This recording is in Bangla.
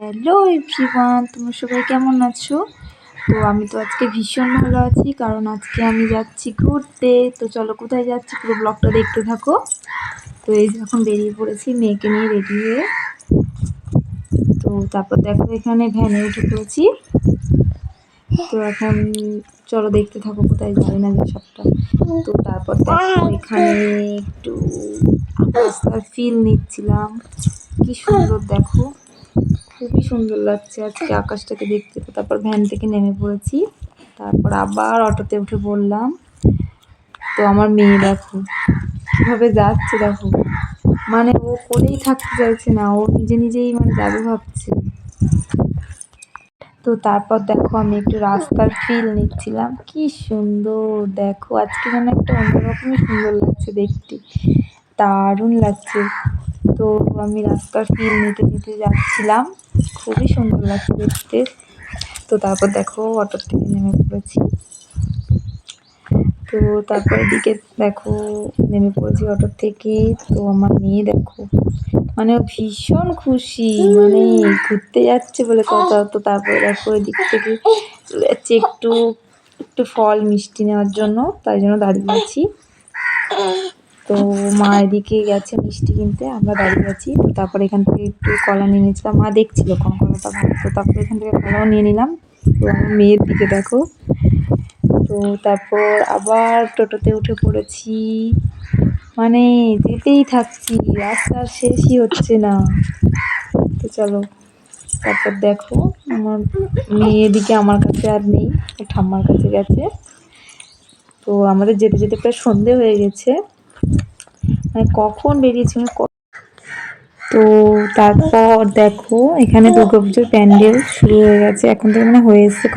হ্যালো এভরিওয়ান, তোমরা সবাই কেমন আছো? তো আমি তো আজকে ভীষণ ভালো আছি, কারণ আজকে আমি যাচ্ছি ঘুরতে। তো চলো কোথায় যাচ্ছি পুরো ব্লগটা দেখতে থাকো। তো এই যে এখন বেরিয়ে পড়েছি মেয়েকে নিয়ে রেডি হয়ে। তো তারপর দেখো এখানে ভ্যানে উঠে পড়েছি। তো এখন চলো দেখতে থাকো কোথায় যাই না যে সবটা। তো তারপর দেখো এখানে একটু রাস্তার ফিল নিচ্ছিলাম। কি সুন্দর দেখো, খুবই সুন্দর লাগছে আজকে আকাশটাকে দেখতে। তারপর ভ্যান থেকে নেমে পড়েছি, তারপর আবার অটোতে উঠে পড়লাম। তো আমার মেয়ে দেখো কীভাবে যাচ্ছে, দেখো মানে ও কোলেই থাকতে চাইছে না, ও নিজে নিজেই মানে যাবে ভাবছে। তো তারপর দেখো আমি একটু রাস্তার ফিল নিচ্ছিলাম। কি সুন্দর দেখো, আজকে যেন একটা অন্যরকমই সুন্দর লাগছে দেখতে, দারুণ লাগছে। তো আমি রাস্তার ফিল নিতে নিতে যাচ্ছিলাম, খুবই সুন্দর লাগছে দেখতে। তো তারপর দেখো অটোর থেকে নেমে পড়েছি। তো তারপর এদিকে দেখো নেমে পড়েছি অটোর থেকে। তো আমার মেয়ে দেখো মানে ও ভীষণ খুশি, মানে ঘুরতে যাচ্ছে বলে কথা। তো তারপরে দেখো এদিক থেকে চলে যাচ্ছে একটু একটু ফল মিষ্টি নেওয়ার জন্য, তাই জন্য দাঁড়িয়ে আছি। তো মা এদিকে গেছে মিষ্টি কিনতে, আমরা দাঁড়িয়ে আছি। তো তারপর এখান থেকে একটু কলা নিয়ে নিয়েছিলাম, মা দেখছিল কোন কলাটা ভালো। তো তারপরে এখান থেকে কলাও নিয়ে নিলাম। তো আমার মেয়ের দিকে দেখো। তো তারপর আবার টোটোতে উঠে পড়েছি, মানে যেতেই থাকছি, রাস্তা শেষই হচ্ছে না। তো চলো তারপর দেখো আমার মেয়ে এদিকে আমার কাছে আর নেই, ঠাম্মার কাছে গেছে। তো আমাদের যেতে যেতে প্রায় সন্ধে হয়ে গেছে, মানে কখন বেরিয়েছি। তো তারপর দেখো এখানে দুর্গাপুজোর প্যান্ডেল শুরু হয়ে গেছে, এখন থেকে মানে হয়ে এসছে।